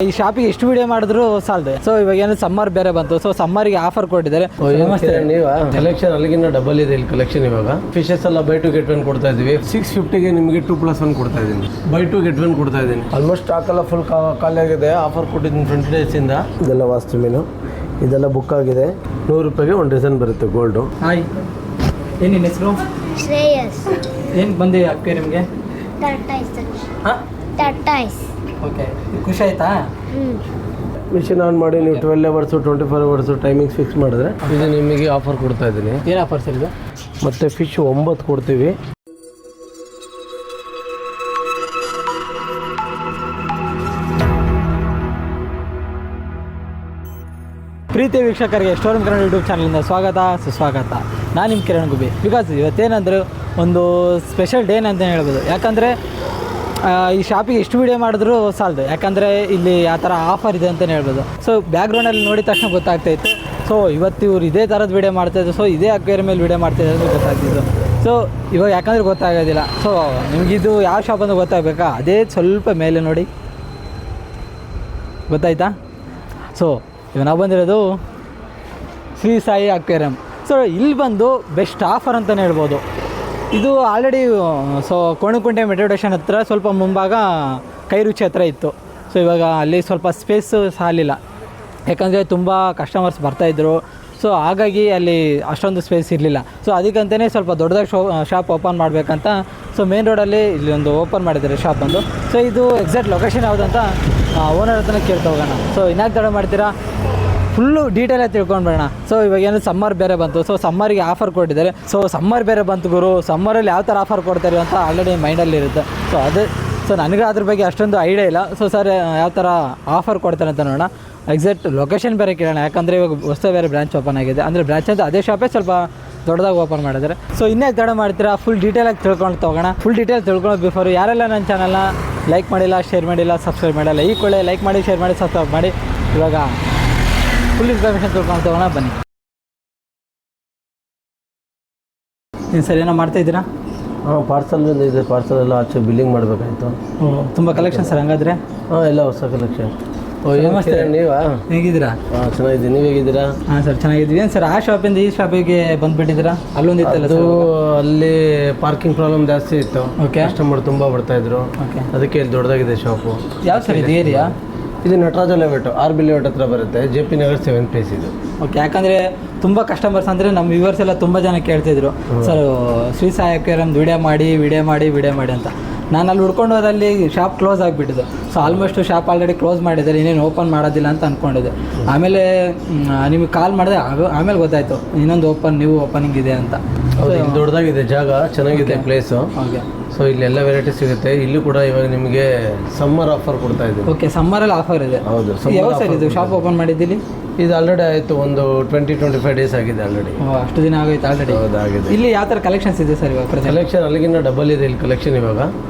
ಈ ಶಾಪಿಗೆ ಎಷ್ಟು ವಿಡಿಯೋ ಮಾಡಿದ್ರು ಸಾಲದು. ಸೊ ಇವಾಗ ಏನು ಸಮ್ಮರ್ ಬೇರೆ ಬಂತು, ಸೊ ಸಮ್ಮರ್ಗೆ ಆಫರ್ ಕೊಟ್ಟಿದ್ದಾರೆ. ನಮಸ್ತೆ. ನೀವಾ ಕಲೆಕ್ಷನ್ ಅಲ್ಲಿಗಿನ್ನ ಡಬಲ್ ಇದೆ ಇಲ್ಲಿ ಕಲೆಕ್ಷನ್. ಇವಾಗ ಫಿಶಸ್ ಎಲ್ಲ ಬೈ ಟು ಗೆಟ್ ಒನ್ ಕೊಡ್ತಾ ಇದೀವಿ. 650ಗೆ ನಿಮಗೆ 2+1 ಕೊಡ್ತಾ ಇದೀನಿ. ಬೈ ಟು ಗೆಟ್ ಒನ್ ಕೊಡ್ತಾ ಇದೀನಿ. ಆಲ್ಮೋಸ್ಟ್ ಸ್ಟಾಕ್ ಎಲ್ಲ ಫುಲ್ ಖಾಲಿ ಆಗಿದೆ. ಆಫರ್ ಕೊಟ್ಟಿದ್ದೀನಿ 20 ಡೇಸ್ ಇಂದ. ಇದೆಲ್ಲ ವಾಸ್ತು ಮೀನು, ಇದೆಲ್ಲ ಬುಕ್ ಆಗಿದೆ. 100 ರೂಪಾಯಿಗೆ ಒಂದು ಡಜನ್ ಬರುತ್ತೆ ಗೋಲ್ಡು. ಹಾಯ್, ಏನು ನಿನ್ನ ಹೆಸರು? ಶ್ರೇಯಸ್. ಏನು ಬಂದಿ ಅಕ್ವೇರಿಯಂಗೆ? ಟರ್ಟೈಸ್. ಓಕೆ, ಖುಷಿ ಆಯ್ತಾ? ಮಿಷಿನ್ ಆನ್ ಮಾಡಿ ನೀವು 12 ಅವರ್ಸು 24 ಅವರ್ಸು ಟೈಮಿಂಗ್ಸ್ ಫಿಕ್ಸ್ ಮಾಡಿದ್ರೆ ಇದು ನಿಮಗೆ ಆಫರ್ ಕೊಡ್ತಾ ಇದ್ದೀನಿ. ಏನು ಆಫರ್ ಸರ್ ಇದು? ಮತ್ತು ಫಿಶ್ 9 ಕೊಡ್ತೀವಿ. ಪ್ರೀತಿ ವೀಕ್ಷಕರಿಗೆ ಸ್ಟೋರೂಮ್ ಕನ್ನಡ ಯೂಟ್ಯೂಬ್ ಚಾನಲಿಂದ ಸ್ವಾಗತ ಸುಸ್ವಾಗತ. ನಾನು ನಿಮ್ಮ ಕಿರಣ್ ಗುಬ್ಬಿ. ಬಿಕಾಸ್ ಇವತ್ತೇನಂದ್ರೆ ಒಂದು ಸ್ಪೆಷಲ್ ಡೇನ್ ಅಂತ ಹೇಳ್ಬೋದು. ಯಾಕಂದರೆ ಈ ಶಾಪಿಗೆ ಎಷ್ಟು ವಿಡಿಯೋ ಮಾಡಿದ್ರು ಸಾಲದು. ಯಾಕಂದರೆ ಇಲ್ಲಿ ಆ ಥರ ಆಫರ್ ಇದೆ ಅಂತಲೇ ಹೇಳ್ಬೋದು. ಸೊ ಬ್ಯಾಕ್ಗ್ರೌಂಡಲ್ಲಿ ನೋಡಿದ ತಕ್ಷಣ ಗೊತ್ತಾಗ್ತಾಯಿತ್ತು. ಸೊ ಇವತ್ತು ಇವ್ರು ಇದೇ ಥರದ್ದು ವಿಡಿಯೋ ಮಾಡ್ತಾಯಿದ್ರು. ಸೊ ಇದೇ ಅಕ್ವೇರಿಯಂ ಮೇಲೆ ವಿಡಿಯೋ ಮಾಡ್ತಾಯಿದ್ರು ಅಂತ ಗೊತ್ತಾಗ್ತಿದ್ದು. ಸೊ ಇವಾಗ ಯಾಕಂದರೆ ಗೊತ್ತಾಗೋದಿಲ್ಲ. ಸೊ ನಿಮಗಿದು ಯಾವ ಶಾಪ್ ಅಂತ ಗೊತ್ತಾಗಬೇಕಾ? ಅದೇ ಸ್ವಲ್ಪ ಮೇಲೆ ನೋಡಿ, ಗೊತ್ತಾಯ್ತಾ? ಸೊ ಇವಾಗ ನಾವು ಬಂದಿರೋದು ಶ್ರೀ ಸಾಯಿ ಅಕ್ವೇರಿಯಂ. ಸೊ ಇಲ್ಲಿ ಬಂದು ಬೆಸ್ಟ್ ಆಫರ್ ಅಂತಲೇ ಹೇಳ್ಬೋದು. ಇದು already so Konakunte metro station ಹತ್ರ ಸ್ವಲ್ಪ ಮುಂಭಾಗ ಕೈ ರುಚಿ ಹತ್ರ ಇತ್ತು. ಸೊ ಇವಾಗ ಅಲ್ಲಿ ಸ್ವಲ್ಪ ಸ್ಪೇಸ್ ಸಾಲಿಲ್ಲ, ಯಾಕಂದರೆ ತುಂಬ ಕಸ್ಟಮರ್ಸ್ ಬರ್ತಾಯಿದ್ರು. ಸೊ ಹಾಗಾಗಿ ಅಲ್ಲಿ ಅಷ್ಟೊಂದು ಸ್ಪೇಸ್ ಇರಲಿಲ್ಲ. ಸೊ ಅದಕ್ಕಂತಲೇ ಸ್ವಲ್ಪ ದೊಡ್ಡದಾಗಿ ಶಾಪ್ ಓಪನ್ ಮಾಡಬೇಕಂತ ಸೊ ಮೇನ್ ರೋಡಲ್ಲಿ ಇಲ್ಲಿ ಒಂದು ಓಪನ್ ಮಾಡಿದ್ದಾರೆ ಶಾಪ್ ಬಂದು. ಸೊ ಇದು ಎಕ್ಸಾಕ್ಟ್ ಲೊಕೇಶನ್ ಯಾವುದಂತ ಓನರ್ ಹತ್ರನೇ ಕೇಳ್ತಾ ಹೋಗೋಣ. ಸೊ ಇನ್ಯಾಕೆ ತಡ ಮಾಡ್ತೀರಾ, ಫುಲ್ಲು ಡೀಟೇಲಾಗಿ ತಿಳ್ಕೊಂಡು ಬರೋಣ. ಸೊ ಇವಾಗ ಏನು ಸಮ್ಮರ್ ಬೇರೆ ಬಂತು. ಸೊ ಸಮ್ಮರಿಗೆ ಆಫರ್ ಕೊಟ್ಟಿದ್ದಾರೆ. ಸೊ ಸಮ್ಮರ್ ಬೇರೆ ಬಂತು ಗುರು, ಸಮ್ಮರಲ್ಲಿ ಯಾವ ಥರ ಆಫರ್ ಕೊಡ್ತಾರೆ ಅಂತ ಆಲ್ರೆಡಿ ಮೈಂಡಲ್ಲಿರುತ್ತೆ. ಸೊ ನನಗೆ ಅದ್ರ ಬಗ್ಗೆ ಅಷ್ಟೊಂದು ಐಡಿಯಾ ಇಲ್ಲ. ಸೊ ಸರ್ ಯಾವ ಥರ ಆಫರ್ ಕೊಡ್ತಾರೆ ಅಂತ ನೋಡೋಣ. ಎಕ್ಸಾಕ್ಟ್ ಲೊಕೇಶನ್ ಬೇರೆ ಕೇಳೋಣ, ಯಾಕಂದರೆ ಇವಾಗ ಹೊಸ ಬೇರೆ ಬ್ರಾಂಚ್ ಓಪನ್ ಆಗಿದೆ. ಅಂದರೆ ಬ್ರಾಂಚ್ ಅಂತ ಅದೇ ಶಾಪೇ ಸ್ವಲ್ಪ ದೊಡ್ಡದಾಗಿ ಓಪನ್ ಮಾಡಿದ್ದಾರೆ. ಸೊ ಇನ್ನೇ ತಡ ಮಾಡ್ತೀರಾ, ಫುಲ್ ಡೀಟೇಲಾಗಿ ತಿಳ್ಕೊಂಡು ಹೋಗೋಣ. ಫುಲ್ ಡೀಟೇಲ್ ತಿಳ್ಕೊಳ್ಳೋದು ಬಿಫೋರ್ ಯಾರೆಲ್ಲ ನನ್ನ ಚಾನಲ್ನ ಲೈಕ್ ಮಾಡಿಲ್ಲ, ಶೇರ್ ಮಾಡಿಲ್ಲ, ಸಬ್ಸ್ಕ್ರೈಬ್ ಮಾಡಿಲ್ಲ, ಈ ಕೂಡಲೇ ಲೈಕ್ ಮಾಡಿ, ಶೇರ್ ಮಾಡಿ, ಸಬ್ಸ್ಕ್ರೈಬ್ ಮಾಡಿ. ಇವಾಗ ಫುಲ್ ಇನ್ಫಾರ್ಮೇಷನ್ ತಿಳ್ಕೊಂಡು ಹೋಗೋಣ ಬನ್ನಿ. ಏನು ಸರ್, ಏನೋ ಮಾಡ್ತಾಯಿದ್ದೀರಾ? ಹಾಂ, ಪಾರ್ಸಲ್ ಬಂದಿದೆ. ಪಾರ್ಸಲ್ ಎಲ್ಲ ಆಚೆ ಬಿಲ್ಲಿಂಗ್ ಮಾಡಬೇಕಾಯ್ತು. ತುಂಬ ಕಲೆಕ್ಷನ್ ಸರ್ ಹಂಗಾದ್ರೆ? ಹಾಂ, ಎಲ್ಲ ಹೊಸ ಕಲೆಕ್ಷನ್. ನಮಸ್ತೆ. ನೀವಾ ಹೇಗಿದ್ದೀರಾ? ಹಾಂ, ಚೆನ್ನಾಗಿದ್ದೀನಿ. ನೀವು ಹೇಗಿದ್ದೀರಾ? ಹಾಂ ಸರ್, ಚೆನ್ನಾಗಿದ್ದೀವಿ. ಏನು ಸರ್, ಆ ಶಾಪಿಂದ ಈ ಶಾಪಿಗೆ ಬಂದುಬಿಟ್ಟಿದ್ದೀರಾ? ಅಲ್ಲೊಂದು ಇತ್ತಲ್ಲ ಅದು ಅಲ್ಲಿ ಪಾರ್ಕಿಂಗ್ ಪ್ರಾಬ್ಲಮ್ ಜಾಸ್ತಿ ಇತ್ತು. ಓಕೆ. ಕಸ್ಟಮರ್ ತುಂಬ ಬರ್ತಾಯಿದ್ರು. ಓಕೆ. ಅದಕ್ಕೆ ಇಲ್ಲಿ ದೊಡ್ಡದಾಗಿದೆ ಶಾಪು. ಯಾವ ಸರ್ ಇದು ಏರಿಯಾ? ಇದು ನಟರಾಜ ಲೇಔಟ್, RB ಲೇಔಟ್ ಹತ್ರ ಬರುತ್ತೆ. JP ನಗರ್ 7th ಪ್ಲೇಸ್ ಇದು. ಓಕೆ. ಯಾಕಂದರೆ ತುಂಬ ಕಸ್ಟಮರ್ಸ್ ಅಂದರೆ ನಮ್ಮ ವ್ಯೂವರ್ಸ್ ಎಲ್ಲ ತುಂಬ ಜನ ಕೇಳ್ತಿದ್ರು, sir Shri Sai aquarium video ಮಾಡಿ ಅಂತ. ನಾನು ಅಲ್ಲಿ ಹುಡ್ಕೊಂಡು ಹೋದಲ್ಲಿ ಶಾಪ್ ಕ್ಲೋಸ್ ಆಗಿಬಿಟ್ಟಿದ್ದು. So almost shop already close ಮಾಡಿದ್ದಾರೆ, ಇನ್ನೇನು ಓಪನ್ ಮಾಡೋದಿಲ್ಲ ಅಂತ ಅಂದ್ಕೊಂಡಿದ್ದೆ. ಆಮೇಲೆ ನಿಮಗೆ ಕಾಲ್ ಮಾಡಿದೆ, ಆಮೇಲೆ ಗೊತ್ತಾಯಿತು ಇನ್ನೊಂದು ನ್ಯೂ ಓಪನಿಂಗ್ ಇದೆ ಅಂತ. ಇಲ್ಲಿ ದೊಡ್ಡದಾಗಿದೆ ಜಾಗ, ಚೆನ್ನಾಗಿದೆ ಪ್ಲೇಸು. ಓಕೆ. ಸೊ ಇಲ್ಲಿ ಎಲ್ಲ ವೆರೈಟಿ ಸಿಗುತ್ತೆ. ಇಲ್ಲಿ ಕೂಡ ಇವಾಗ ನಿಮಗೆ ಸಮ್ಮರ್ ಆಫರ್ ಕೊಡ್ತಾ ಇದ್ದೀವಿ. ಓಕೆ, ಸಮ್ಮರಲ್ಲಿ ಆಫರ್ ಇದೆ. ಹೌದು. ಯಾವ ಸರ್ ಇದು ಶಾಪ್ ಓಪನ್ ಮಾಡಿದ್ದೀರಿ? ಇದು ಆಲ್ರೆಡಿ ಆಯಿತು, ಒಂದು 20-25 ಡೇಸ್ ಆಗಿದೆ ಆಲ್ರೆಡಿ. ಅಷ್ಟು ದಿನ ಆಗೋಯ್ತು ಆಲ್ರೆಡಿ? ಹೌದಾಗಿದೆ. ಇಲ್ಲಿ ಯಾವ ಥರ ಕಲೆಕ್ಷನ್ಸ್ ಇದೆ ಸರ್ ಇವಾಗ? ಕಲೆಕ್ಷನ್ ಅಲ್ಲಿಗಿನ್ನ ಡಬಲ್ ಇದೆ ಇಲ್ಲಿ ಕಲೆಕ್ಷನ್. ಇವಾಗ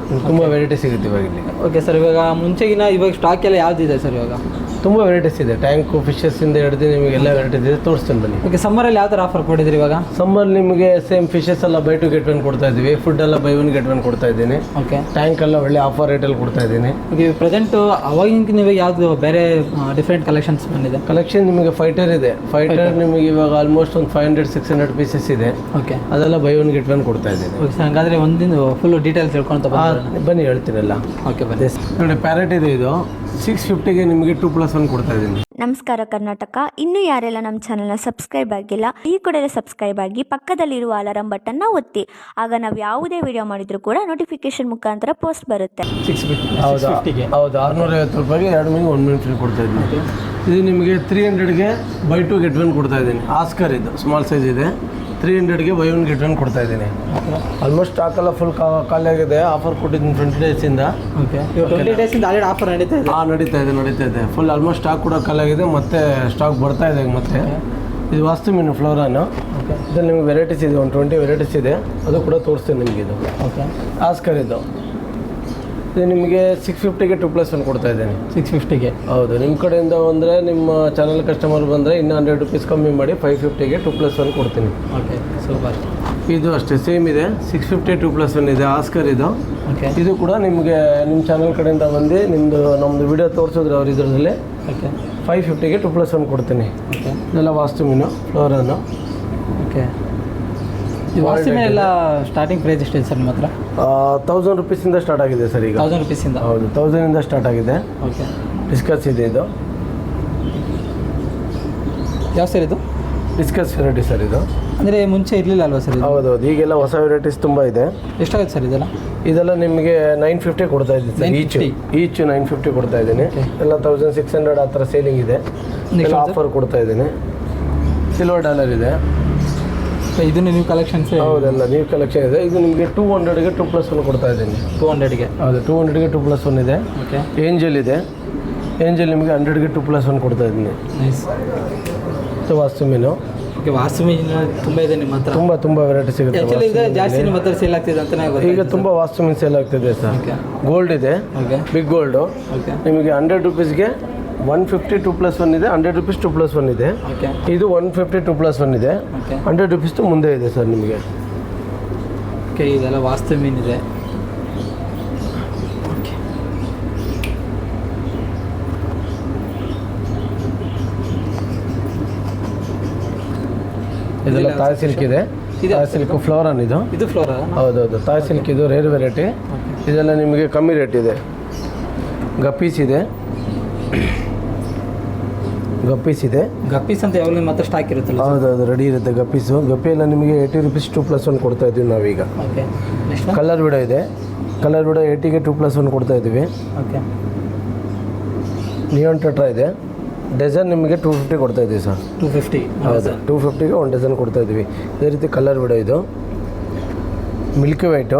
ತುಂಬ ವೆರೈಟಿ ಸಿಗುತ್ತೆ ಇವಾಗ ಇಲ್ಲಿ. ಓಕೆ ಸರ್, ಇವಾಗ ಮುಂಚೆಗಿನ ಇವಾಗ ಸ್ಟಾಕ್ ಎಲ್ಲ ಯಾವ್ದಿದೆ ಸರ್ ಇವಾಗ? ತುಂಬ ವೆರೈಟೀಸ್ ಇದೆ. ಟ್ಯಾಂಕು, ಫಿಶಸ್ಸಿಂದ ಹಿಡಿದು ನಿಮಗೆ ಎಲ್ಲ ವೆರೈಟೀಸ್ ಇದೆ, ತೋರಿಸ್ತೀನಿ ಬನ್ನಿ. ಓಕೆ. ಸಮ್ಮರಲ್ಲಿ ಯಾವ ಥರ ಆಫರ್ ಕೊಟ್ಟಿದ್ದೀರಿ ಇವಾಗ? ಸಮ್ಮರ್ ನಿಮಗೆ ಸೇಮ್ ಫಿಶಸ್ ಎಲ್ಲ ಬೈ ಟು ಗೆಟ್ ಒನ್ ಕೊಡ್ತಾ ಇದ್ದೀವಿ. ಫುಡ್ ಎಲ್ಲ ಬೈ 1 get 1 ಕೊಡ್ತಾ ಇದ್ದೀನಿ. ಓಕೆ. ಟ್ಯಾಂಕ್ ಎಲ್ಲ ಒಳ್ಳೆ ಆಫರ್ ರೇಟಲ್ಲಿ ಕೊಡ್ತಾ ಇದ್ದೀನಿ. ಓಕೆ. ಪ್ರೆಸೆಂಟು ಅವಾಗಿಂತ ನೀವು ಯಾವುದು ಬೇರೆ ಡಿಫ್ರೆಂಟ್ ಕಲೆಕ್ಷನ್ಸ್ ಬಂದಿದೆ? ಕಲೆಕ್ಷನ್ ನಿಮಗೆ ಫೈಟರ್ ಇದೆ. ಫೈಟರ್ ನಿಮಗೆ ಇವಾಗ ಆಲ್ಮೋಸ್ಟ್ ಒಂದು 500-600 ಪೀಸಸ್ ಇದೆ. ಓಕೆ. ಅದೆಲ್ಲ ಬೈ 1 get 1 ಕೊಡ್ತಾ ಇದ್ದೀನಿ. ಓಕೆ ಸರ್, ಹಾಗಾದರೆ ಒಂದಿನ ಫುಲ್ ಡೀಟೇಲ್ಸ್ ತಿಳ್ಕೊಳ್ತಾ ಬನ್ನಿ, ಹೇಳ್ತೀರಲ್ಲ. ಓಕೆ ಬನ್ನಿ. ನೋಡಿ, ಪ್ಯಾರೆಟ್ ಇದೆ. ಇದು 650ಗೆ ನಿಮಗೆ 2+1 ಕೊಡ್ತಾ ಇದ್ದೀನಿ. ನಮಸ್ಕಾರ ಕರ್ನಾಟಕ. ಇನ್ನೂ ಯಾರೆಲ್ಲ ನಮ್ಮ ಚಾನಲ್ನ ಸಬ್ಸ್ಕ್ರೈಬ್ ಆಗಿಲ್ಲ, ಈ ಕೂಡಲೇ ಸಬ್ಸ್ಕ್ರೈಬ್ ಆಗಿ ಪಕ್ಕದಲ್ಲಿರುವ ಅಲಾರಂ ಬಟನ್ನ ಒತ್ತಿ. ಆಗ ನಾವು ಯಾವುದೇ ವಿಡಿಯೋ ಮಾಡಿದರೂ ಕೂಡ ನೋಟಿಫಿಕೇಶನ್ ಮುಖಾಂತರ ಪೋಸ್ಟ್ ಬರುತ್ತೆ. 650ಗೆ ಹೌದು. 650 ರೂಪಾಯಿಗೆ 2 ಮೀನು 1 ಮೀನು ಫ್ರೀ ಕೊಡ್ತಾ ಇದ್ದೀನಿ. ಇದು ನಿಮಗೆ 300ಗೆ ಬೈ 2 get 1 ಕೊಡ್ತಾ ಇದ್ದೀನಿ. ಆಸ್ಕರ್ ಇದು ಸ್ಮಾಲ್ ಸೈಜ್ ಇದೆ. 300ಗೆ ಬೈ 1 get 1 ಕೊಡ್ತಾ ಇದ್ದೀನಿ. ಆಲ್ಮೋಸ್ಟ್ ಸ್ಟಾಕ್ ಎಲ್ಲ ಫುಲ್ ಖಾಲಿ ಆಗಿದೆ. ಆಫರ್ ಕೊಟ್ಟಿದ್ದೀನಿ 20 ಡೇಸಿಂದ. ಓಕೆ. 20 ಡೇಸಿಂದ ಆಲ್ರೆಡಿ ಆಫರ್ ನಡೀತಾ ಇದೆ? ಹಾಂ, ನಡೀತಾ ಇದೆ. ಫುಲ್ ಆಲ್ಮೋಸ್ಟ್ ಸ್ಟಾಕ್ ಕೂಡ ಖಾಲಿ ಆಗಿದೆ. ಮತ್ತೆ ಸ್ಟಾಕ್ ಬರ್ತಾ ಇದೆ. ಮತ್ತೆ ಇದು ವಾಸ್ತು ಮೀನು ಫ್ಲೋರಾನು. ಓಕೆ. ಇದರಲ್ಲಿ ನಿಮಗೆ ವೆರೈಟೀಸ್ ಇದೆ, ಒಂದು 20 ವೆರೈಟೀಸ್ ಇದೆ. ಅದು ಕೂಡ ತೋರಿಸ್ತೀನಿ ನಿಮಗೆ. ಇದು ಓಕೆ. ಆಸ್ಕರ್ ಇದು ಇದು ನಿಮಗೆ 650ಗೆ 2+1 ಕೊಡ್ತಾ ಇದ್ದೇನೆ. 650ಗೆ. ಹೌದು, ನಿಮ್ಮ ಕಡೆಯಿಂದ ಬಂದರೆ ನಿಮ್ಮ ಚಾನಲ್ ಕಸ್ಟಮರ್ ಬಂದರೆ ಇನ್ನೂ 100 ರುಪೀಸ್ ಕಮ್ಮಿ ಮಾಡಿ 550ಗೆ 2+1 ಕೊಡ್ತೀನಿ. Okay, super. ಇದು ಅಷ್ಟೇ ಸೇಮ್ ಇದೆ, 650 2+1 ಇದೆ. ಆಸ್ಕರ್ ಇದು. ಓಕೆ, ಇದು ಕೂಡ ನಿಮಗೆ ನಿಮ್ಮ ಚಾನಲ್ ಕಡೆಯಿಂದ ಬಂದು ನಮ್ಮದು ವಿಡಿಯೋ ತೋರಿಸಿದ್ರೆ ಅವ್ರು ಇದರಲ್ಲಿ ಓಕೆ 550ಗೆ 2+1 ಕೊಡ್ತೀನಿ. ಓಕೆ, ಇದೆಲ್ಲ ವಾಸ್ತು ಮೀನು, ಫ್ಲೋರನ್ನು. ಓಕೆ, ಈ ವಾಸ್ತು ಮೀನೆಲ್ಲ ಸ್ಟಾರ್ಟಿಂಗ್ ಪ್ರೈಸ್ ಎಷ್ಟಿದೆ ಸರ್ ನಿಮ್ಮ ಹತ್ರ? 1000 ರುಪೀಸಿಂದ ಸ್ಟಾರ್ಟ್ ಆಗಿದೆ ಸರ್ ಈಗ. 1000 ರುಪೀಸಿಂದ? ಹೌದು, 1000ಇಂದ ಸ್ಟಾರ್ಟ್ ಆಗಿದೆ. ಓಕೆ, ಡಿಸ್ಕಸ್ ಇದೆ ಇದು. ಯಾವ ಸರ್ ಇದು? ಡಿಸ್ಕಸ್ ವೆರೈಟಿ ಸರ್ ಇದು. ಅಂದರೆ ಮುಂಚೆ ಇರಲಿಲ್ಲ ಅಲ್ವಾ ಸರ್ ಇದು? ಹೌದೌದು, ಈಗೆಲ್ಲ ಹೊಸ ವೆರೈಟೀಸ್ ತುಂಬ ಇದೆ. ಎಷ್ಟಾಗುತ್ತೆ ಸರ್ ಇದೆಲ್ಲ? ಇದೆಲ್ಲ ನಿಮಗೆ 950 ಕೊಡ್ತಾ ಇದ್ದೀನಿ ಸರ್. ಈಚ್ 950 ಕೊಡ್ತಾ ಇದ್ದೀನಿ. ಎಲ್ಲ 1600 ಆ ಥರ ಸೇಲಿಂಗ್ ಇದೆ. ಎಲ್ಲ ಆಫರ್ ಕೊಡ್ತಾ ಇದ್ದೀನಿ. ಸಿಲ್ವರ್ ಡಾಲರ್ ಇದೆ. ಇದನ್ನು ನ್ಯೂ ಕಲೆಕ್ಷನ್ಸ್? ಹೌದಲ್ಲ, ನ್ಯೂ ಕಲೆಕ್ಷನ್ ಇದೆ. ಇದು ನಿಮಗೆ 200ಗೆ 2+1 ಕೊಡ್ತಾ ಇದ್ದೀನಿ. 200ಗೆ? ಹೌದು, 200ಗೆ 2+1 ಇದೆ. ಓಕೆ, ಏಂಜಲ್ ಇದೆ. ಏಂಜಲ್ ನಿಮಗೆ 100ಗೆ 2+1 ಕೊಡ್ತಾ ಇದ್ದೀನಿ. ನೈಸ್. ವಾಸ್ತು ಮೀನು. ಓಕೆ, ವಾಸ್ತು ಮೀನು ತುಂಬ ಇದೆ ನಿಮ್ಮ ಹತ್ರ? ತುಂಬ ವೆರೈಟಿ ಸಿಗುತ್ತೆ. ಆ್ಯಕ್ಚುಲಿ ಈಗ ಜಾಸ್ತಿ ನಿಮ್ಮ ಹತ್ರ ಸೇಲ್ ಆಗ್ತಿದೆ ಅಂತಲೇ ಈಗ ತುಂಬ ವಾಸ್ತು ಮೀನು ಸೇಲ್ ಆಗ್ತಿದೆ ಸರ್. ಓಕೆ, ಗೋಲ್ಡ್ ಇದೆ. Okay, big gold. ಓಕೆ, ನಿಮಗೆ 100 ರುಪೀಸ್ಗೆ 150 2+1 ಇದೆ. 100 ರುಪೀಸ್ 2+1 ಇದೆ. ಓಕೆ, ಇದು 150 2+1 ಇದೆ. ಓಕೆ, 100 ರುಪೀಸ್ದು ಮುಂದೆ ಇದೆ ಸರ್ ನಿಮಗೆ. ಓಕೆ, ಇದೆಲ್ಲ ವಾಸ್ತು ಮೀನಿದೆ. ಇದೆಲ್ಲ ತಾಯ್ ಸಿಲ್ಕ್ ಇದೆ. ತಾಯ್ ಸಿಲ್ಕ್ ಫ್ಲೋರನ್ ಇದು. ಇದು ಫ್ಲೋರಾ? ಹೌದೌದು, ತಾಯ್ ಸಿಲ್ಕ್ ಇದು ರೇರ್ ವೆರೈಟಿ. ಇದೆಲ್ಲ ನಿಮಗೆ ಕಮ್ಮಿ ರೇಟ್ ಇದೆ. ಗಪ್ಪೀಸ್ ಇದೆ. ಗಪ್ಪೀಸ್ ಇದೆ. ಗಪ್ಪೀಸ್ ಅಂತ ಯಾವಾಗಲೂ ನಿಮ್ಮ ಹತ್ರ ಸ್ಟಾಕ್ ಇರುತ್ತಲ್ಲ? ಹೌದೌದು, ರೆಡಿ ಇರುತ್ತೆ ಗಪ್ಪೀಸು. ಗಪ್ಪಿ ಎಲ್ಲ ನಿಮಗೆ 80 ರುಪೀಸ್ 2+1 ಕೊಡ್ತಾ ಇದ್ದೀವಿ ನಾವೀಗ. ಓಕೆ, ನೆಕ್ಸ್ಟ್ ಕಲರ್ ವಿಡೋ ಇದೆ. ಕಲರ್ ವಿಡೋ 80ಗೆ 2+1 ಕೊಡ್ತಾ ಇದ್ದೀವಿ. ಓಕೆ, ನಿಯಾನ್ ಟೆಟ್ರಾ ಇದೆ. ಡಜನ್ ನಿಮಗೆ 250 ಕೊಡ್ತಾ ಇದ್ದೀವಿ ಸರ್. 250? ಹೌದು, 250ಗೆ 1 ಡಜನ್ ಕೊಡ್ತಾ ಇದ್ದೀವಿ. ಇದೇ ರೀತಿ ಕಲರ್ ವಿಡೋ ಇದು. Milky white,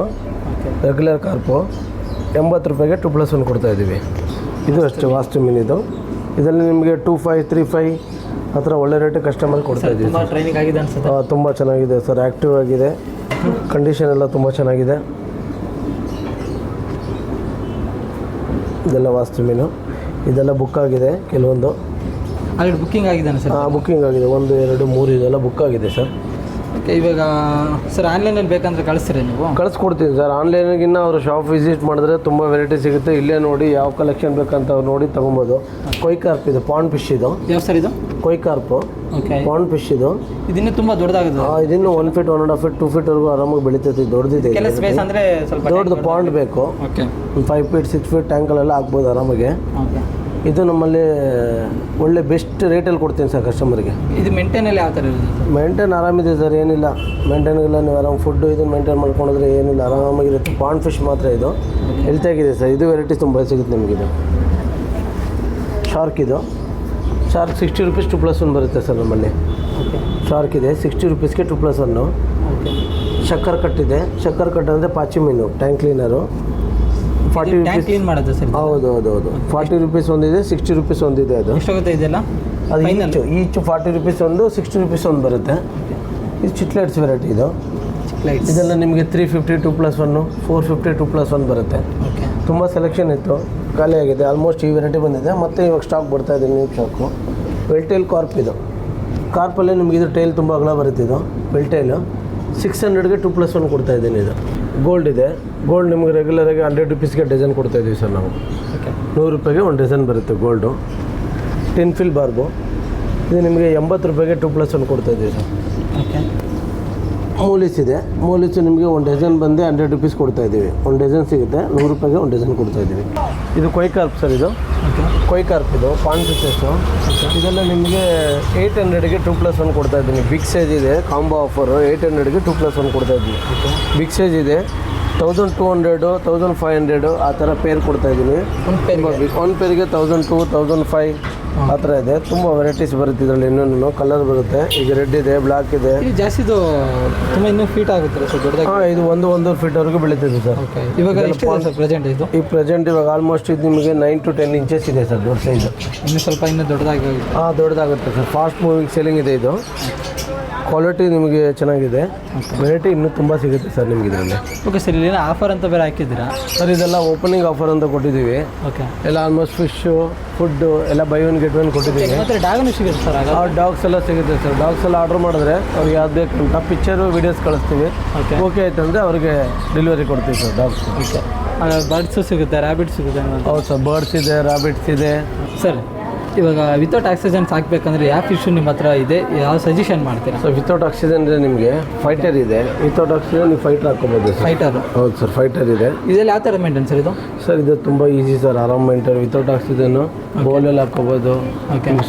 okay, regular carp 80 ರೂಪಾಯಿಗೆ 2+1 ಕೊಡ್ತಾ ಇದ್ದೀವಿ. ಇದು ಅಷ್ಟೇ ವಾಸ್ತು ಮೀನಿದು. ಇದರಲ್ಲಿ ನಿಮಗೆ 25 35 ಆ ಥರ ಒಳ್ಳೆ ರೇಟ್ ಕಸ್ಟಮರ್ ಕೊಡ್ತಾ ಇದ್ದೀವಿ. ತುಂಬ ಟ್ರೈನಿಂಗ್ ಆಗಿದೆ ಅನ್ಸುತ್ತೆ? ತುಂಬ ಚೆನ್ನಾಗಿದೆ ಸರ್, ಆ್ಯಕ್ಟಿವ್ ಆಗಿದೆ. ಕಂಡೀಷನ್ ಎಲ್ಲ ತುಂಬ ಚೆನ್ನಾಗಿದೆ. ಇದೆಲ್ಲ ವಾಸ್ತು ಮೀನು. ಇದೆಲ್ಲ ಬುಕ್ ಆಗಿದೆ ಕೆಲವೊಂದು. ಆಲ್ರೆಡಿ ಬುಕ್ಕಿಂಗ್ ಆಗಿದೆ ಸರ್? ಬುಕ್ಕಿಂಗ್ ಆಗಿದೆ. 1 2 3 ಇದೆಲ್ಲ ಬುಕ್ ಆಗಿದೆ ಸರ್. ಓಕೆ, ಇವಾಗ ಸರ್ ಆನ್ಲೈನಲ್ಲಿ ಬೇಕಂದ್ರೆ ಕಳಿಸ್ತೀರಾ ನೀವು? ಕಳಿಸ್ಕೊಡ್ತೀವಿ ಸರ್. ಆನ್ಲೈನಿಗಿನ್ನ ಅವರು ಶಾಪ್ ವಿಸಿಟ್ ಮಾಡಿದ್ರೆ ತುಂಬ ವೆರೈಟಿ ಸಿಗುತ್ತೆ. ಇಲ್ಲೇ ನೋಡಿ ಯಾವ ಕಲೆಕ್ಷನ್ ಬೇಕಂತ ಅವ್ರು ನೋಡಿ ತೊಗೊಬೋದು. ಕೊಯ್ ಕಾರ್ಪ್ ಇದು, ಪಾಂಡ್ ಫಿಶ್ ಇದು. ಯಾವ ಸರ್ ಇದು? ಕೊಯ್ ಕಾರ್ಪು, ಓಕೆ, ಪಾಂಡ್ ಫಿಶ್ ಇದು. ಇದನ್ನು ತುಂಬ ದೊಡ್ಡದಾಗುತ್ತೆ? ಇದನ್ನು 1 ಫೀಟ್ 1.5 ಫೀಟ್ 2 ಫೀಟ್ವರೆಗೂ ಆರಾಮಾಗಿ ಬೆಳೀತೈತಿ. ದೊಡ್ಡದಿದೆ. ಕೆಲ ಸ್ಪೇಸ್ ಅಂದರೆ ಸ್ವಲ್ಪ ದೊಡ್ಡದು ಪಾಂಡ್ ಬೇಕು. ಓಕೆ, 5 ಫೀಟ್ 6 ಫೀಟ್ ಟ್ಯಾಂಕಲ್ಲೆಲ್ಲ ಹಾಕ್ಬೋದು ಆರಾಮಾಗಿ. ಓಕೆ, ಇದು ನಮ್ಮಲ್ಲಿ ಒಳ್ಳೆ ಬೆಸ್ಟ್ ರೇಟಲ್ಲಿ ಕೊಡ್ತೀನಿ ಸರ್ ಕಸ್ಟಮರ್ಗೆ. ಇದು ಮೇಂಟೈನಲ್ಲಿ ಯಾವ ಥರ ಇರುತ್ತೆ? ಮೇಂಟೈನ್ ಆರಾಮಿದೆ ಸರ್, ಏನಿಲ್ಲ ಮೇಂಟೈನ್ಗೆಲ್ಲ ನೀವು ಆರಾಮ್ ಫುಡ್ಡು ಇದನ್ನು ಮೇಂಟೈನ್ ಮಾಡ್ಕೊಂಡ್ರೆ ಏನಿಲ್ಲ, ಆರಾಮಾಗಿರುತ್ತೆ. ಪಾಂಡ್ ಫಿಶ್ ಮಾತ್ರ ಇದು ಹೆಲ್ತಿಯಾಗಿದೆ ಸರ್. ಇದು ವೆರೈಟೀಸ್ ತುಂಬ ಸಿಗುತ್ತೆ ನಿಮಗಿದು. ಶಾರ್ಕ್ ಇದು. ಶಾರ್ಕ್ 60 ರುಪೀಸ್ 2+1 ಬರುತ್ತೆ ಸರ್ ನಮ್ಮಲ್ಲಿ. ಓಕೆ, ಶಾರ್ಕ್ ಇದೆ 60 ರುಪೀಸ್ಗೆ 2+1. ಓಕೆ, ಶಕ್ಕರ್ ಕಟ್ ಇದೆ. ಶಕ್ಕರ್ ಕಟ್ ಅಂದರೆ ಪಾಚಿ ಮೀನು, ಟ್ಯಾಂಕ್ ಕ್ಲೀನರು. 40 ರುಪೀಸ್. ಕ್ಲೀನ್ ಮಾಡೋದು ಸರ್? ಹೌದು, 40 ರುಪೀಸ್ ಒಂದಿದೆ, 60 ರುಪೀಸ್ ಒಂದಿದೆ. ಅದು ಎಷ್ಟಾಗುತ್ತೆ ಇದೆಲ್ಲ? ಅದು ಈಚು 40 ರುಪೀಸ್ ಒಂದು, 60 ರುಪೀಸ್ ಒಂದು ಬರುತ್ತೆ. ಇದು ಚಿಟ್ಲೆಟ್ಸ್ ವೆರೈಟಿ ಇದು. ಇದೆಲ್ಲ ನಿಮಗೆ 350 2+1, 450 2+1 ಬರುತ್ತೆ. ಓಕೆ, ತುಂಬ ಸೆಲೆಕ್ಷನ್ ಇತ್ತು, ಖಾಲಿ ಆಗಿದೆ. ಆಲ್ಮೋಸ್ಟ್ ಈ ವೆರೈಟಿ ಬಂದಿದೆ. ಮತ್ತೆ ಇವಾಗ ಸ್ಟಾಕ್ ಬರ್ತಾ ಇದೆ ನ್ಯೂ ಸ್ಟಾಕು. ವೆಲ್ಟೇಲ್ ಕಾರ್ಪ್ ಇದು. ಕಾರ್ಪಲ್ಲೇ ನಿಮಗೆ ಇದು ಟೈಲ್ ತುಂಬ ಅಗಲ ಬರುತ್ತೆ. ಇದು ವೆಲ್ಟೇಲು 600ಗೆ 2+1 ಕೊಡ್ತಾ ಇದ್ದೀನಿ. ಇದು ಗೋಲ್ಡ್ ಇದೆ. ಗೋಲ್ಡ್ ನಿಮಗೆ ರೆಗ್ಯುಲರಾಗಿ 100 ರುಪೀಸ್ಗೆ ಡಜನ್ ಕೊಡ್ತಾ ಇದ್ದೀವಿ ಸರ್ ನಾವು. ಓಕೆ, 100 ರೂಪಾಯಿಗೆ 1 ಡಜನ್ ಬರುತ್ತೆ ಗೋಲ್ಡು. ಟಿನ್ ಫಿಲ್ ಬಾರ್ಬು ಇದು ನಿಮಗೆ 80 ರೂಪಾಯಿಗೆ 2+1 ಕೊಡ್ತಾ ಇದ್ದೀವಿ ಸರ್. ಓಕೆ, ಮೂಲಿಸ್ ಇದೆ. ಮೂಲಿಸು ನಿಮಗೆ 1 ಡಜನ್ ಬಂದು 100 ರುಪೀಸ್ ಕೊಡ್ತಾ ಇದ್ದೀವಿ. 1 ಡಜನ್ ಸಿಗುತ್ತೆ, 100 ರೂಪಾಯಿಗೆ 1 ಡಜನ್ ಕೊಡ್ತಾ ಇದ್ದೀವಿ. ಇದು ಕೊಯ್ ಕಾರ್ಪ್ ಸರ್. ಇದು ಓಕೆ, ಕೊಯ್ ಕಾರ್ಪ್ ಇದು ಪಾಂಡ್ ಫಿಶಸ್ಸು. ಇದೆಲ್ಲ ನಿಮಗೆ 800ಗೆ 2+1 ಕೊಡ್ತಾ ಇದ್ದೀನಿ. ಬಿಗ್ ಸೈಜ್ ಇದೆ, ಕಾಂಬೋ ಆಫರು 800ಗೆ 2+1 ಕೊಡ್ತಾ ಇದ್ದೀನಿ. ಬಿಗ್ ಸೈಜ್ ಇದೆ 1200 1500 ಆ ಥರ ಪೇರ್ ಕೊಡ್ತಾ ಇದ್ದೀನಿ. ಒಂದು ಪೇರಿಗೆ 1002 1005 ಆ ಥರ ಇದೆ. ತುಂಬ ವೆರೈಟೀಸ್ ಬರುತ್ತೆ ಇದರಲ್ಲಿ. ಇನ್ನೊಂದು ಕಲರ್ ಬರುತ್ತೆ. ಈಗ ರೆಡ್ ಇದೆ, ಬ್ಲ್ಯಾಕ್ ಇದೆ. ಇದು ಜಾಸ್ತಿದು ತುಂಬ ಇನ್ನೂ ಫೀಟ್ ಆಗುತ್ತೆ ಸರ್ ದೊಡ್ಡದಾಗಿ? ಇದು 1 ಫೀಟ್ವರೆಗೂ ಬೆಳೀತಿದೆ ಸರ್. ಓಕೆ, ಇವಾಗ ಎಷ್ಟಿದೆ ಸರ್ ಪ್ರೆಸೆಂಟ್ ಇದು? ಈ ಪ್ರೆಸೆಂಟ್ ಇವಾಗ ಆಲ್ಮೋಸ್ಟ್ ಇದು ನಿಮಗೆ 9 to 10 ಇಂಚಸ್ ಇದೆ ಸರ್ ದೊಡ್ಡ ಸೈಜು. ಇನ್ನೂ ಸ್ವಲ್ಪ ಇನ್ನೂ ದೊಡ್ಡದಾಗಿ? ದೊಡ್ಡದಾಗುತ್ತೆ ಸರ್. ಫಾಸ್ಟ್ ಮೂವಿಂಗ್ ಸೆಲ್ಲಿಂಗ್ ಇದೆ ಇದು. ಕ್ವಾಲಿಟಿ ನಿಮಗೆ ಚೆನ್ನಾಗಿದೆ. ವೆರೈಟಿ ಇನ್ನೂ ತುಂಬ ಸಿಗುತ್ತೆ ಸರ್ ನಿಮ್ಗೆ ಇದರಲ್ಲಿ. ಓಕೆ ಸರ್, ಇಲ್ಲಿ ಆಫರ್ ಅಂತ ಬೇರೆ ಹಾಕಿದ್ದೀರಾ ಸರ್? ಇದೆಲ್ಲ ಓಪನಿಂಗ್ ಆಫರ್ ಅಂತ ಕೊಟ್ಟಿದ್ದೀವಿ. ಓಕೆ, ಎಲ್ಲ ಆಲ್ಮೋಸ್ಟ್ ಫಿಶ್ಶು, ಫುಡ್ಡು ಎಲ್ಲ ಬೈ ಒನ್ ಗೆಟ್ ಒನ್ ಕೊಟ್ಟಿದ್ದೀವಿ. ಮತ್ತು ಡಾಗನು ಸಿಗುತ್ತೆ ಸರ್? ಆಗ ಡಾಗ್ಸ್ ಎಲ್ಲ ಸಿಗುತ್ತೆ ಸರ್. ಡಾಗ್ಸ್ ಎಲ್ಲ ಆರ್ಡರ್ ಮಾಡಿದ್ರೆ ಅವ್ರಿಗೆ ಯಾವ್ದು ಬೇಕು ಅಂತ ಪಿಕ್ಚರು ವೀಡಿಯೋಸ್ ಕಳಿಸ್ತೀವಿ. ಓಕೆ ಆಯ್ತಂದರೆ ಅವ್ರಿಗೆ ಡೆಲಿವರಿ ಕೊಡ್ತೀವಿ ಸರ್ ಡಾಗ್ಸ್. ಓಕೆ, ಬರ್ಡ್ಸು ಸಿಗುತ್ತೆ, ರ್ಯಾಬಿಟ್ ಸಿಗುತ್ತೆ? ಹೌದು ಸರ್, ಬರ್ಡ್ಸ್ ಇದೆ, ರ್ಯಾಬಿಟ್ಸ್ ಇದೆ. ಸರ್ ಇವಾಗ ವಿತೌಟ್ ಆಕ್ಸಿಜನ್ ಸಾಕಬೇಕಂದ್ರೆ ಯಾವ ಫಿಶು ನಿಮ್ಮ ಹತ್ರ ಇದೆ, ಯಾವ ಸಜೆಷನ್ ಮಾಡ್ತೀರಾ? ಸರ್ ವಿತೌಟ್ ಆಕ್ಸಿಜನ್ ಅಂದರೆ ನಿಮಗೆ ಫೈಟರ್ ಇದೆ. ವಿತೌಟ್ ಆಕ್ಸಿಜನ್ ನೀವು ಫೈಟರ್ ಹಾಕ್ಕೋಬೋದು ಸರ್. ಫೈಟರು? ಹೌದು ಸರ್, ಫೈಟರ್ ಇದೆ. ಇದೆಲ್ಲ ಯಾವ ಥರ ಮೇಂಟೈನ್ ಸರ್ ಇದು? ಸರ್ ಇದು ತುಂಬ ಈಸಿ ಸರ್, ಆರಾಮ್ ಮೇಂಟೈನ್. ವಿತೌಟ್ ಆಕ್ಸಿಜನ್ನು ಬೌಲಲ್ಲಿ ಹಾಕ್ಕೋಬೋದು,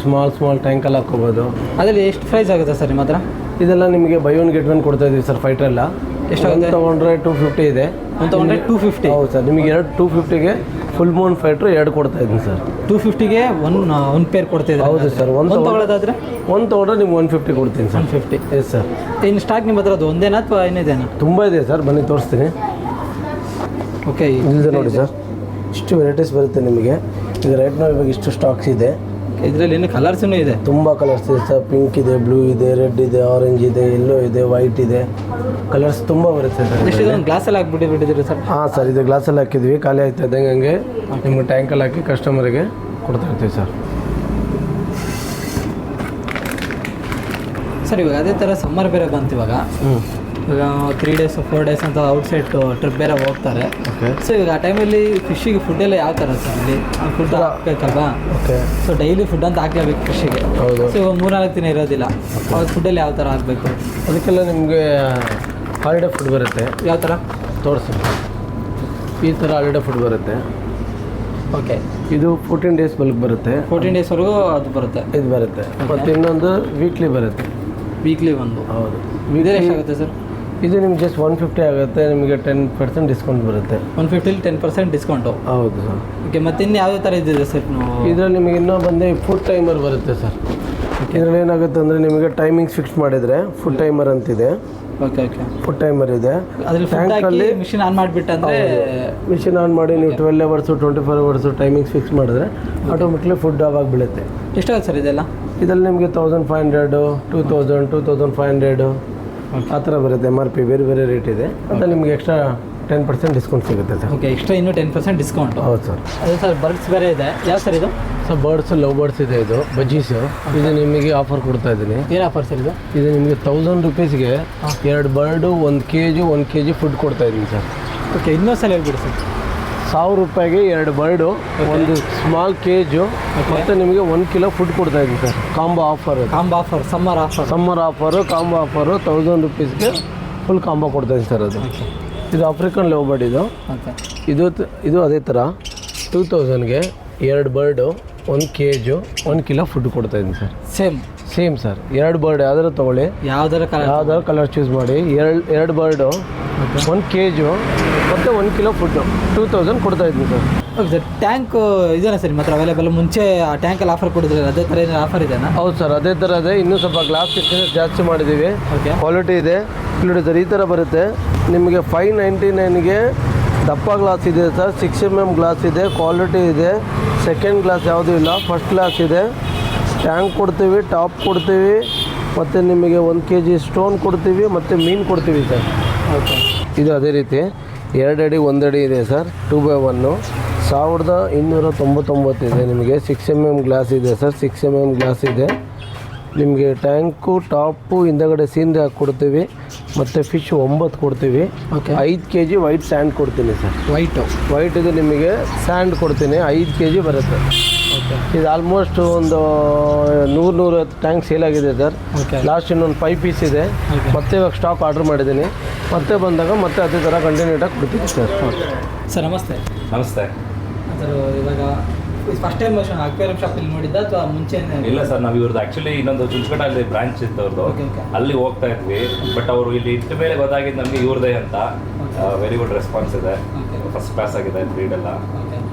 ಸ್ಮಾಲ್ ಟ್ಯಾಂಕಲ್ಲಿ ಹಾಕ್ಕೋಬೋದು. ಅದರಲ್ಲಿ ಎಷ್ಟು ಪ್ರೈಸ್ ಆಗುತ್ತೆ ಸರ್ ನಿಮ್ಮ ಹತ್ರ? ಇದೆಲ್ಲ ನಿಮಗೆ ಬೈ ಒನ್ ಗೆಟ್ ಒನ್ ಕೊಡ್ತಾ ಇದ್ದೀವಿ ಸರ್. ಫೈಟರ್ ಎಲ್ಲ ಎಷ್ಟಾಗುತ್ತೆ? ತೊಗೊಂಡ್ರೆ 250 ಇದೆ. ಒಂದು ತೊಗೊಂಡ್ರೆ 250? ಹೌದು ಸರ್, ನಿಮಗೆ 250ಗೆ ಫುಲ್ ಮೂನ್ ಫೈಟ್ರು 2 ಕೊಡ್ತಾ ಇದ್ದೀನಿ ಸರ್. 250ಗೆ ಒಂದು ಪೇರ್ ಕೊಡ್ತಿದ್ದೀರಾ? ಹೌದು ಸರ್. ಒಂದು ತೊಗೊಳ್ಳೋದಾದ್ರೆ ಒಂದು ತೊಗೊಂಡ್ರೆ ನಿಮ್ಗೆ 150 ಕೊಡ್ತೀನಿ ಸರ್. 150? Yes sir. ಇನ್ನು ಸ್ಟಾಕ್ ನಿಮ್ಮ ಹತ್ರ ಅದು ಒಂದೇನಾ ಅಥವಾ ಏನಿದೆನಾ? ತುಂಬ ಇದೆ ಸರ್, ಬನ್ನಿ ತೋರಿಸ್ತೀನಿ. ಓಕೆ, ಇಲ್ಲಿದೆ ನೋಡಿ ಸರ್, ಇಷ್ಟು ವೆರೈಟೀಸ್ ಬರುತ್ತೆ ನಿಮಗೆ. ಈಗ ರೈಟ್ ನಾವು ಇವಾಗ ಇಷ್ಟು ಸ್ಟಾಕ್ಸ್ ಇದೆ. ಇದರಲ್ಲಿ ಇನ್ನು ಕಲರ್ಸೂ ಇದೆ? ತುಂಬ ಕಲರ್ಸ್ ಇದೆ ಸರ್. ಪಿಂಕ್ ಇದೆ, ಬ್ಲೂ ಇದೆ, ರೆಡ್ ಇದೆ, ಆರೆಂಜ್ ಇದೆ, ಯೆಲ್ಲೋ ಇದೆ, ವೈಟ್ ಇದೆ. ಕಲರ್ಸ್ ತುಂಬ ಬರುತ್ತೆ ಸರ್. ಎಷ್ಟು ಇದೊಂದು ಗ್ಲಾಸಲ್ಲಿ ಹಾಕ್ಬಿಟ್ಟಿದ್ದೀರಿ ಸರ್? ಹಾಂ ಸರ್, ಇದು ಗ್ಲಾಸಲ್ಲಿ ಹಾಕಿದ್ವಿ. ಖಾಲಿ ಆಯ್ತಾ ಇದ್ದಂಗೆ ಹಂಗೆ ನಿಮ್ಗೆ ಟ್ಯಾಂಕಲ್ಲಿ ಹಾಕಿ ಕಸ್ಟಮರಿಗೆ ಕೊಡ್ತಾ ಇರ್ತೀವಿ ಸರ್. ಸರ್ ಇವಾಗ ಅದೇ ಥರ ಸಮ್ಮರ್ ಬೇರೆ ಬಂತು ಇವಾಗ. ಇವಾಗ 3 days 4 days ಅಂತ ಔಟ್ಸೈಡ್ ಟ್ರಿಪ್ ಬೇರೆ ಹೋಗ್ತಾರೆ. ಸೊ ಇವಾಗ ಆ ಟೈಮಲ್ಲಿ ಫಿಶ್ಶಿಗೆ ಫುಡ್ ಎಲ್ಲ ಯಾವ ಥರ ಸರ್? ಇಲ್ಲಿ ಫುಡ್ ಹಾಕ್ಬೇಕಲ್ವಾ? ಓಕೆ. ಸೊ ಡೈಲಿ ಫುಡ್ ಅಂತ ಹಾಕ್ಲೇಬೇಕು ಫಿಶ್ಶಿಗೆ. ಹೌದು. ಸೊ ಇವಾಗ 3-4 ದಿನ ಇರೋದಿಲ್ಲ, ಅವಾಗ ಫುಡ್ಡಲ್ಲಿ ಯಾವ ಥರ ಹಾಕಬೇಕು? ಅದಕ್ಕೆಲ್ಲ ನಿಮಗೆ ಹಾಲಿಡೇ ಫುಡ್ ಬರುತ್ತೆ. ಯಾವ ಥರ ತೋರಿಸಿ? ಈ ಥರ ಹಾಲಿಡೇ ಫುಡ್ ಬರುತ್ತೆ. ಓಕೆ, ಇದು 14 days ಬಲ್ಕ್ ಬರುತ್ತೆ. 14 daysವರೆಗೂ ಅದು ಬರುತ್ತೆ. ಇದು ಬರುತ್ತೆ. ಮತ್ತು ಇನ್ನೊಂದು ವೀಕ್ಲಿ ಬರುತ್ತೆ. ವೀಕ್ಲಿ ಒಂದು? ಹೌದು. ಇದೇ ಎಷ್ಟಾಗುತ್ತೆ ಸರ್? ಇದು ನಿಮ್ಗೆ ಜಸ್ಟ್ 150 ಆಗುತ್ತೆ. ನಿಮಗೆ 10% ಡಿಸ್ಕೌಂಟ್ ಬರುತ್ತೆ. 150 10% ಡಿಸ್ಕೌಂಟು? ಹೌದು ಸರ್. ಓಕೆ, ಮತ್ತೆ ಇನ್ನು ಯಾವುದೇ ಥರ ಇದ್ದಿದೆ ಸರ್? ಇದರಲ್ಲಿ ನಿಮಗೆ ಇನ್ನೂ ಬಂದು ಫುಡ್ ಟೈಮರ್ ಬರುತ್ತೆ ಸರ್. ಇದರಲ್ಲಿ ಏನಾಗುತ್ತೆ ಅಂದರೆ ನಿಮಗೆ ಟೈಮಿಂಗ್ಸ್ ಫಿಕ್ಸ್ ಮಾಡಿದರೆ ಫುಡ್ ಟೈಮರ್ ಅಂತಿದೆ. ಓಕೆ ಓಕೆ, ಫುಡ್ ಟೈಮರ್ ಇದೆ. ಅದ್ರಲ್ಲಿ ಟ್ಯಾಂಕಲ್ಲಿ ಮಿಷಿನ್ ಆನ್ ಮಾಡಿಬಿಟ್ಟಂದ್ರೆ ಮಿಷಿನ್ ಆನ್ ಮಾಡಿ ನೀವು 12 hours 24 hours ಟೈಮಿಂಗ್ಸ್ ಫಿಕ್ಸ್ ಮಾಡಿದ್ರೆ ಆಟೋಮೆಟಿಕ್ಲಿ ಫುಡ್ ಆವಾಗ ಬೀಳುತ್ತೆ. ಎಷ್ಟಾಗುತ್ತೆ ಸರ್ ಇದೆಲ್ಲ? ಇದರಲ್ಲಿ ನಿಮಗೆ 1500, 2000, 2500 ಆ ಥರ ಬರುತ್ತೆ. MRP ಬೇರೆ ಬೇರೆ ರೇಟ್ ಇದೆ. ಅಂತ ನಿಮಗೆ ಎಕ್ಸ್ಟ್ರಾ 10% ಡಿಸ್ಕೌಂಟ್ ಸಿಗುತ್ತೆ ಸರ್. ಓಕೆ, ಎಕ್ಸ್ಟ್ರಾ ಇನ್ನೂ 10% ಡಿಸ್ಕೌಂಟ್? ಹೌದು ಸರ್. ಅದೇ ಸರ್, ಬರ್ಡ್ಸ್ ಬೇರೆ ಇದೆ. ಯಾವ ಸರ್ ಇದು? ಸರ್ ಬರ್ಡ್ಸ್, ಲವ್ ಬರ್ಡ್ಸ್ ಇದೆ. ಇದು ಬಜ್ಜೀಸು. ಇದು ನಿಮಗೆ ಆಫರ್ ಕೊಡ್ತಾ ಇದ್ದೀನಿ. ಏನು ಆಫರ್ ಸರ್ ಇದು? ಇದು ನಿಮಗೆ 1000 rupeesಗೆ 2 ಬರ್ಡು, 1 kg ಫುಡ್ ಕೊಡ್ತಾ ಇದ್ದೀನಿ ಸರ್. ಓಕೆ, ಇನ್ನೊಂದು ಸಲ ಹೇಳ್ಬಿಡಿ ಸರ್. 1000 ರೂಪಾಯಿಗೆ 2 ಬರ್ಡು, ಒಂದು ಸ್ಮಾಲ್ ಕೇಜು ಮತ್ತು ನಿಮಗೆ 1 kg ಫುಡ್ ಕೊಡ್ತಾ ಇದ್ದೀನಿ sir. Combo offer. Combo offer, summer offer, combo offer. 1000 rupeesಗೆ ಫುಲ್ ಕಾಂಬೋ ಕೊಡ್ತಾ ಇದ್ದೀನಿ ಸರ್. ಅದು ಇದು ಆಫ್ರಿಕನ್ ಲವ್ ಬರ್ಡ್. ಇದು ಅದೇ ಥರ 2000ಗೆ 2 ಬರ್ಡು, 1 kg 1 kg ಫುಡ್ ಕೊಡ್ತಾ ಇದ್ದೀನಿ ಸರ್. Same sir. 2 ಬರ್ಡ್ ಯಾವ್ದಾರು ತೊಗೊಳ್ಳಿ, ಯಾವ್ದಾರು ಕಲರ್ ಚೂಸ್ ಮಾಡಿ. 2 ಬರ್ಡು, 1 kg ಮತ್ತು 1 kg ಫುಡ್ಡು 2000 ಕೊಡ್ತಾ ಇದ್ದೀನಿ ಸರ್. ಓಕೆ ಸರ್, ಟ್ಯಾಂಕ್ ಇದೆಯಾ ಸರ್ ನಿಮ್ಮ ಹತ್ರ ಅವೈಲೇಬಲ್? ಮುಂಚೆ ಆ ಟ್ಯಾಂಕಲ್ಲಿ ಆಫರ್ ಕೊಡಿದ್ರೆ ಅದೇ ಥರ ಏನಾದ್ರು ಆಫರ್ ಇದೆಯಾ? ಹೌದು ಸರ್, ಅದೇ ಥರ ಇದೆ. ಇನ್ನೂ ಸ್ವಲ್ಪ ಗ್ಲಾಸ್ ಜಾಸ್ತಿ ಮಾಡಿದ್ದೀವಿ. ಓಕೆ, ಕ್ವಾಲಿಟಿ ಇದೆ. ನೋಡಿ ಸರ್, ಈ ಥರ ಬರುತ್ತೆ ನಿಮಗೆ. 599ಗೆ ದಪ್ಪ ಗ್ಲಾಸ್ ಇದೆ ಸರ್. 6 mm ಗ್ಲಾಸ್ ಇದೆ. ಕ್ವಾಲಿಟಿ ಇದೆ. ಸೆಕೆಂಡ್ ಗ್ಲಾಸ್ ಯಾವುದೂ ಇಲ್ಲ, ಫಸ್ಟ್ ಗ್ಲಾಸ್ ಇದೆ. ಟ್ಯಾಂಕ್ ಕೊಡ್ತೀವಿ, ಟಾಪ್ ಕೊಡ್ತೀವಿ, ಮತ್ತು ನಿಮಗೆ 1 kg ಸ್ಟೋನ್ ಕೊಡ್ತೀವಿ, ಮತ್ತು ಮೀನು ಕೊಡ್ತೀವಿ ಸರ್. ಓಕೆ, ಇದು ಅದೇ ರೀತಿ 2 ಅಡಿ 1 ಅಡಿ ಇದೆ ಸರ್. 2x1 1299 ಇದೆ. ನಿಮಗೆ 6 mm ಗ್ಲಾಸ್ ಇದೆ ಸರ್. 6 mm ಗ್ಲಾಸ್ ಇದೆ. ನಿಮಗೆ ಟ್ಯಾಂಕು, ಟಾಪು, ಹಿಂದಗಡೆ ಸೀನ್ರಿ ಹಾಕಿ ಕೊಡ್ತೀವಿ, ಮತ್ತು ಫಿಶ್ 9 ಕೊಡ್ತೀವಿ. ಓಕೆ, 5 kg ವೈಟ್ ಸ್ಯಾಂಡ್ ಕೊಡ್ತೀನಿ ಸರ್. ವೈಟ್ ಇದು ನಿಮಗೆ ಸ್ಯಾಂಡ್ ಕೊಡ್ತೀನಿ. 5 kg ಬರುತ್ತೆ. ಓಕೆ, ಇದು ಆಲ್ಮೋಸ್ಟ್ ಒಂದು 100-110 ಟ್ಯಾಂಕ್ ಸೇಲ್ ಆಗಿದೆ ಸರ್. ಓಕೆ, ಲಾಸ್ಟ್ ಇನ್ನೊಂದು 5 ಪೀಸ್ ಇದೆ. ಮತ್ತೆ ಇವಾಗ ಸ್ಟಾಕ್ ಆರ್ಡ್ರ್ ಮಾಡಿದ್ದೀನಿ. ಮತ್ತೆ ಬಂದಾಗ ಮತ್ತೆ ಅದೇ ಥರ ಕಂಟಿನ್ಯೂಟಾಗಿ ಕೊಡ್ತೀನಿ ಸರ್. ಸರ್ ನಮಸ್ತೆ. ನಮಸ್ತೆ ಸರ್, ಇವಾಗ ಫಸ್ಟ್ ಟೈಮ್ ಅಕ್ವೇರಿಯಂ ಶಾಪ್ ಇಲ್ಲಿ ನೋಡಿದ್ದ ಅಥವಾ ಮುಂಚೆ? ಇಲ್ಲ ಸರ್, ನಾವು ಇವ್ರದ್ದು ಆ್ಯಕ್ಚುಲಿ ಇನ್ನೊಂದು ಚುಂಚಕಟ್ಟಲ್ಲಿ ಬ್ರಾಂಚ್ ಇತ್ತು ಅವ್ರದ್ದು. ಅಲ್ಲಿ ಹೋಗ್ತಾ ಇದ್ವಿ. ಬಟ್ ಅವರು ಇಲ್ಲಿ ಇಟ್ಟ ಮೇಲೆ ಗೊತ್ತಾಗಿದ್ದು ನಮಗೆ ಇವ್ರದೇ ಅಂತ. ವೆರಿ ಗುಡ್ ರೆಸ್ಪಾನ್ಸ್ ಇದೆ. ಫಸ್ಟ್ ಕ್ಲಾಸ್ ಆಗಿದೆ ಬ್ರೀಡ್ ಎಲ್ಲ.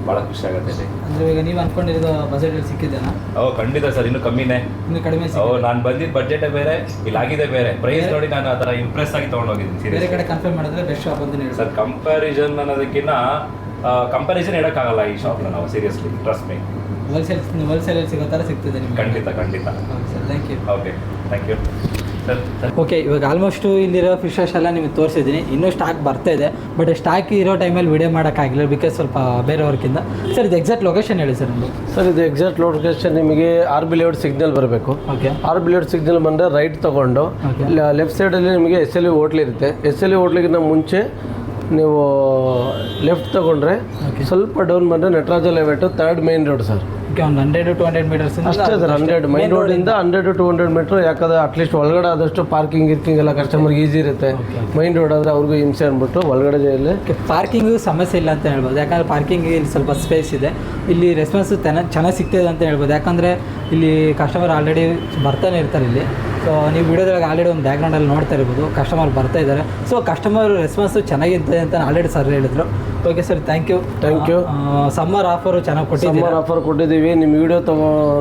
ಭಾಳ ಖುಷಿ ಆಗುತ್ತೆ ಇಲ್ಲಿ. ಅಂದರೆ ಈಗ ನೀವು ಅಂದ್ಕೊಂಡಿರೋದು ಬಜೆಟಲ್ಲಿ ಸಿಕ್ಕಿದ್ದೇನಾ? ಖಂಡಿತ ಸರ್, ಇನ್ನೂ ಕಮ್ಮಿನೇ. ಇನ್ನೂ ಕಡಿಮೆ? ನಾನು ಬಂದಿದ್ದ ಬಜೆಟೇ ಬೇರೆ, ಇಲ್ಲಿ ಆಗಿದೆ ಬೇರೆ. ಪ್ರೈಸ್ ನೋಡಿ ನಾನು ಆ ಥರ ಇಂಪ್ರೆಸ್ ಆಗಿ ತೊಗೊಂಡೋಗಿದ್ದೀನಿ. ಬೇರೆ ಕಡೆ ಕಂಪೇರ್ ಮಾಡಿದ್ರೆ ಬೆಸ್ಟ್ ಶಾಪ್ ಅಂತ ಹೇಳಿ ಸರ್. ಕಂಪ್ಯಾರಿಸನ್ ಅನ್ನೋದಕ್ಕಿಂತ ಕಂಪ್ಯಾರಿಸನ್ ಇಡೋಕ್ಕಾಗಲ್ಲ ಈ ಶಾಪ್ನ ನಾವು. Seriously, trust me. ಹೋಲ್ಸೇಲಲ್ಲಿ ಸಿಗೋ ಥರ ಸಿಗ್ತದೆ ನಿಮ್ಗೆ. ಖಂಡಿತ. Sir, thank you. Okay, thank you. Okay, ಇವಾಗ ಆಲ್ಮೋಸ್ಟು ಇಲ್ಲಿರೋ ಫಿಶಸ್ ಎಲ್ಲ ನಿಮಗೆ ತೋರಿಸಿದ್ದೀನಿ. ಇನ್ನೂ ಸ್ಟಾಕ್ ಬರ್ತಾ ಇದೆ, ಬಟ್ ಸ್ಟಾಕ್ ಇರೋ ಟೈಮಲ್ಲಿ ವಿಡಿಯೋ ಮಾಡೋಕ್ಕಾಗಿಲ್ಲ ಬಿಕಾಸ್ ಸ್ವಲ್ಪ ಬೇರೆ ವರ್ಕಿಂದ. ಸರ್ ಇದು ಎಕ್ಸಾಕ್ಟ್ ಲೊಕೇಶನ್ ಹೇಳಿ ಸರ್ ನಿಮ್ಮದು. ಸರ್ ಇದು ಎಕ್ಸಾಕ್ಟ್ ಲೊಕೇಶನ್ ನಿಮಗೆ RB ಲೇಔಟ್ ಸಿಗ್ನಲ್ ಬರಬೇಕು. ಓಕೆ, RB ಲೇಔಟ್ ಸಿಗ್ನಲ್ ಬಂದರೆ ರೈಟ್ ತೊಗೊಂಡು ಲೆಫ್ಟ್ ಸೈಡಲ್ಲಿ ನಿಮಗೆ SLV ಹೋಟ್ಲ್ ಇರುತ್ತೆ. SLV ಹೋಟ್ಲಿಗಿಂತ ಮುಂಚೆ ನೀವು ಲೆಫ್ಟ್ ತೊಗೊಂಡ್ರೆ ಸ್ವಲ್ಪ ಡೌನ್ ಬಂದರೆ Nataraja layout 3rd main road sir. Okay, ಒಂದು 100-200 ಮೀಟರ್ಸ್ ಅಷ್ಟೇ ಸರ್. 100 ಮೈನ್ ರೋಡಿಂದ 100-200 ಮೀಟ್ರ್. ಯಾಕಂದರೆ ಅಟ್ಲೀಸ್ಟ್ ಒಳಗಡೆ ಆದಷ್ಟು ಪಾರ್ಕಿಂಗ್ ಎಲ್ಲ ಕಸ್ಟಮರ್ಗೆ ಈಸಿ ಇರುತ್ತೆ. ಮೈನ್ ರೋಡ್ ಆದರೆ ಅವ್ರಿಗೂ ಹಿಂಸೆ ಅಂದ್ಬಿಟ್ಟು ಒಳಗಡೆ ಜೈಲಿ ಪಾರ್ಕಿಂಗು ಸಮಸ್ಯೆ ಇಲ್ಲ ಅಂತ ಹೇಳ್ಬೋದು. ಯಾಕಂದರೆ ಪಾರ್ಕಿಂಗ್ ಇಲ್ಲಿ ಸ್ವಲ್ಪ ಸ್ಪೇಸ್ ಇದೆ. ಇಲ್ಲಿ ರೆಸ್ಪಾನ್ಸು ಚೆನ್ನಾಗಿ ಸಿಗ್ತಿದೆ ಅಂತ ಹೇಳ್ಬೋದು. ಯಾಕಂದರೆ ಇಲ್ಲಿ ಕಸ್ಟಮರ್ ಆಲ್ರೆಡಿ ಬರ್ತಾನೆ ಇರ್ತಾರೆ ಇಲ್ಲಿ. ಸೊ ನೀವು ವಿಡಿಯೋದಾಗ ಆಲ್ರೆಡಿ ಒಂದು ಬ್ಯಾಕ್ಗ್ರೌಂಡಲ್ಲಿ ನೋಡ್ತಾ ಇರ್ಬೋದು, ಕಸ್ಟಮರ್ ಬರ್ತಾ ಇದ್ದಾರೆ. ಸೊ ಕಸ್ಟಮರ್ ರೆಸ್ಪಾನ್ಸು ಚೆನ್ನಾಗಿರ್ತದೆ ಅಂತ ಆಲ್ರೆಡಿ ಸರ್ ಹೇಳಿದ್ರು. Okay sir, thank you. Summer offer ಚೆನ್ನಾಗಿ ಕೊಟ್ಟಿದ್ದೀವಿ. ಸಮ್ಮರ್ ಆಫರ್ ಕೊಟ್ಟಿದ್ದೀವಿ. ನಿಮ್ಮ ವಿಡಿಯೋ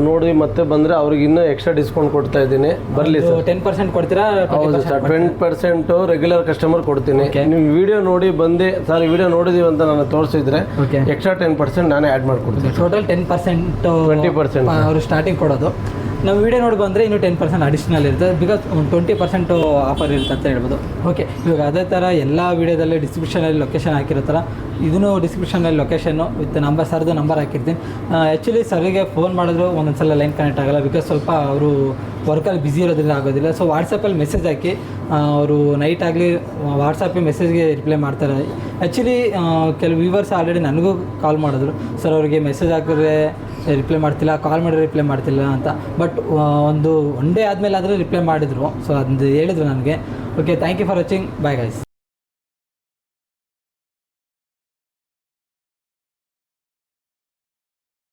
ನೋಡಿ ಮತ್ತೆ ಬಂದರೆ ಅವ್ರಿಗೆ ಇನ್ನೂ ಎಕ್ಸ್ಟ್ರಾ ಡಿಸ್ಕೌಂಟ್ ಕೊಡ್ತಾ ಇದ್ದೀನಿ. ಬರಲಿ ಸರ್. 10% ಕೊಡ್ತೀರಾ? ಹೌದು ಸರ್, 20% ರೆಗ್ಯುಲರ್ ಕಸ್ಟಮರ್ ಕೊಡ್ತೀನಿ. ನಿಮ್ಮ ವಿಡಿಯೋ ನೋಡಿ ಬಂದು ಸರ್ ವಿಡಿಯೋ ನೋಡಿದ್ದೀವಿ ಅಂತ ನಾನು ತೋರಿಸಿದ್ರೆ ಎಕ್ಸ್ಟ್ರಾ 10% ನಾನೇ ಆ್ಯಡ್ ಮಾಡಿಕೊಡ್ತೀನಿ. ಟೋಟಲ್ 10%, 20% ಅವರು ಸ್ಟಾರ್ಟಿಂಗ್ ಕೊಡೋದು. ನಾವು ವಿಡಿಯೋ ನೋಡಿ ಬಂದರೆ ಇನ್ನೂ 10% ಅಡಿಷ್ನಲ್ ಇರುತ್ತೆ. ಬಿಕಾಸ್ ಒಂದು 20% ಆಫರ್ ಇರುತ್ತೆ ಅಂತ ಹೇಳ್ಬೋದು. ಓಕೆ, ಇವಾಗ ಅದೇ ಥರ ಎಲ್ಲ ವೀಡಿಯೋದಲ್ಲಿ ಡಿಸ್ಕ್ರಿಪ್ಷನಲ್ಲಿ ಲೊಕೇಶನ್ ಹಾಕಿರೋ ಥರ ಇದನ್ನು ಡಿಸ್ಕ್ರಿಪ್ಷನಲ್ಲಿ ಲೊಕೇಶನ್ನು ವಿತ್ ಸರ್ದು ನಂಬರ್ ಹಾಕಿರ್ತೀನಿ. ಆ್ಯಕ್ಚುಲಿ ಸರ್ಗೆ ಫೋನ್ ಮಾಡಿದ್ರು ಒಂದೊಂದು ಸಲ ಲೈನ್ ಕನೆಕ್ಟ್ ಆಗೋಲ್ಲ ಬಿಕಾಸ್ ಸ್ವಲ್ಪ ಅವರು ವರ್ಕಲ್ಲಿ ಬ್ಯುಸಿ ಇರೋದ್ರಿಂದ ಆಗೋದಿಲ್ಲ. ಸೊ ವಾಟ್ಸಪ್ಪಲ್ಲಿ ಮೆಸೇಜ್ ಹಾಕಿ ಅವರು ನೈಟ್ ಆಗಲಿ ವಾಟ್ಸಪ್ಪಲ್ಲಿ ಮೆಸೇಜ್ಗೆ ರಿಪ್ಲೈ ಮಾಡ್ತಾರೆ. ಆ್ಯಕ್ಚುಲಿ ಕೆಲವು ವ್ಯೂವರ್ಸ್ ಆಲ್ರೆಡಿ ನನಗೂ ಕಾಲ್ ಮಾಡಿದ್ರು, ಸರ್ ಅವರಿಗೆ ಮೆಸೇಜ್ ಹಾಕಿದ್ರೆ ರಿಪ್ಲೈ ಮಾಡ್ತಿಲ್ಲ, ಕಾಲ್ ಮಾಡಿದ್ರೆ ರಿಪ್ಲೈ ಮಾಡ್ತಿಲ್ಲ ಅಂತ. ಬಟ್ ಒಂದು ಒನ್ ಡೇ ಆದಮೇಲೆ ಆದರೆ ರಿಪ್ಲೈ ಮಾಡಿದರು. ಸೊ ಅದು ಹೇಳಿದ್ರು ನನಗೆ. Okay, thank you for watching. Bye guys.